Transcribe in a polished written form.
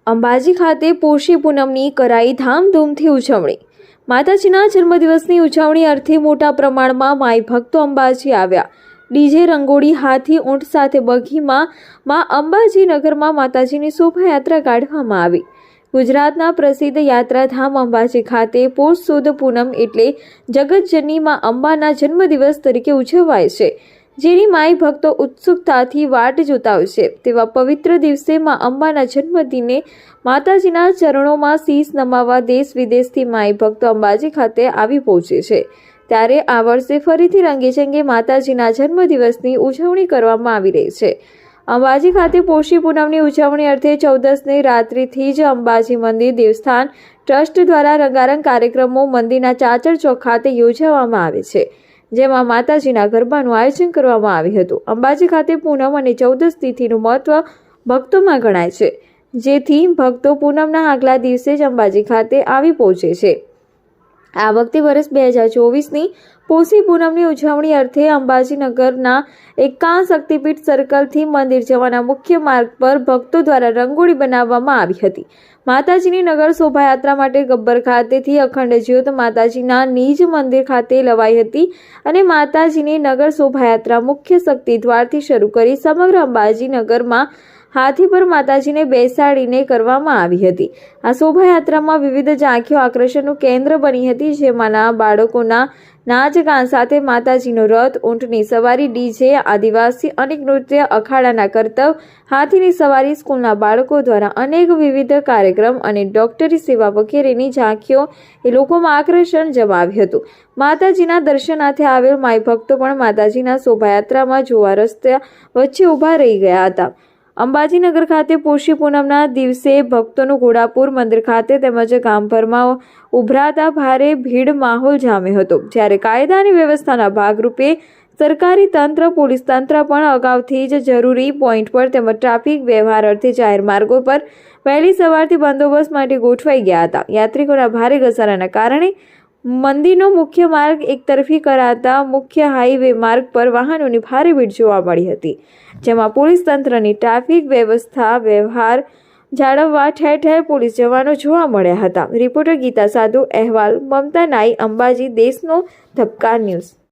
અંબાજી ખાતે પોષી પૂનમની કરાઈ ધામધૂમથી ઉજવણી। માતાજીના જન્મદિવસની ઉજવણી અર્થે મોટા પ્રમાણમાં માઈ ભક્તો અંબાજી આવ્યા। ડીજે, રંગોળી, હાથી, ઊંટ સાથે બગીમાં અંબાજી નગરમાં માતાજીની શોભાયાત્રા કાઢવામાં આવી। ગુજરાતના પ્રસિદ્ધ યાત્રાધામ અંબાજી ખાતે પોષ સુદ પૂનમ એટલે જગતજનની માં અંબાના જન્મદિવસ તરીકે ઉજવાય છે, જેની માઈ ભક્તો ઉત્સુકતાથી વાટ જોતા હોય છે। તેવા પવિત્ર દિવસે માં અંબાના જન્મદિને માતાજીના ચરણોમાં શીશ નમાવવા દેશ વિદેશથી માઈ ભક્તો અંબાજી ખાતે આવી પહોંચે છે। ત્યારે આ વર્ષે ફરીથી રંગેચંગે માતાજીના જન્મદિવસની ઉજવણી કરવામાં આવી રહી છે। અંબાજી ખાતે પોષી પૂનમની ઉજવણી અર્થે 14ની રાત્રિથી જ અંબાજી મંદિર દેવસ્થાન ટ્રસ્ટ દ્વારા રંગારંગ કાર્યક્રમો મંદિરના ચાચર ચોક ખાતે યોજવામાં આવે છે, જેમાં માતાજીના ગરબાનું આયોજન કરવામાં આવ્યું હતું। અંબાજી ખાતે પૂનમ અને 14 તિથિનું મહત્વ ભક્તોમાં ગણાય છે, જેથી ભક્તો પૂનમના આગલા દિવસે જ અંબાજી ખાતે આવી પહોંચે છે। આ વખતે વર્ષ 2024ની પોષી પૂનમની ઉજવણી અર્થે અંબાજી નગરના 51 શક્તિપીઠ સર્કલથી મંદિર જવાના મુખ્ય માર્ગ પર ભક્તો દ્વારા રંગોળી બનાવવામાં આવી હતી। માતાજીની નગર શોભાયાત્રા માટે ગબ્બર ખાતેથી અખંડ જ્યોત માતાજીના નિજ મંદિર ખાતે લવાઈ હતી અને માતાજીની નગર શોભાયાત્રા મુખ્ય શક્તિ દ્વારથી શરૂ કરી સમગ્ર અંબાજી નગરમાં હાથી પર માતાજીને બેસાડીને કરવામાં આવી હતી। આ શોભાયાત્રામાં વિવિધ ઝાંખીઓ આકર્ષણનું કેન્દ્ર બની હતી, જેમાંના બાળકોના નાચ ગાન સાથે માતાજીનો રથ, ઊંટની સવારી, ડીજે, આદિવાસી અનેક નૃત્ય, અખાડાના કરતબ, હાથીની સવારી, સ્કૂલના બાળકો દ્વારા અનેક વિવિધ કાર્યક્રમ અને ડોક્ટરી સેવા વગેરેની ઝાંખીઓ એ લોકોમાં આકર્ષણ જમાવ્યું હતું। માતાજીના દર્શનાર્થે આવેલ માઈ ભક્તો પણ માતાજીના શોભાયાત્રામાં જોવા રસ્તા વચ્ચે ઊભા રહી ગયા હતા। અંબાજી નગર ખાતે પોષી પૂનમના દિવસે ભક્તોનું ઘોડાપુર મંદિર ખાતે તેમજ ગામભરમાં ઉભરાતા ભારે ભીડ માહોલ જામ્યો હતો। જ્યારે કાયદા અને વ્યવસ્થાના ભાગરૂપે સરકારી તંત્ર, પોલીસ તંત્ર પણ અગાઉથી જ જરૂરી પોઈન્ટ પર તેમજ ટ્રાફિક વ્યવહાર અર્થે જાહેર માર્ગો પર વહેલી સવારથી બંદોબસ્ત માટે ગોઠવાઈ ગયા હતા। યાત્રિકોના ભારે ઘસારાના કારણે મંદિરનો મુખ્ય માર્ગ એકતરફી કરાતા મુખ્ય હાઈવે માર્ગ પર વાહનોની ભારે ભીડ જોવા મળી હતી, જેમાં પોલીસ તંત્રની ટ્રાફિક વ્યવસ્થા વ્યવહાર જાળવવા ઠેર ઠેર પોલીસ જવાનો જોવા મળ્યા હતા। રિપોર્ટર ગીતા સાધુ, અહેવાલ મમતા નાઈ, અંબાજી, દેશનો ધબકાર ન્યૂઝ।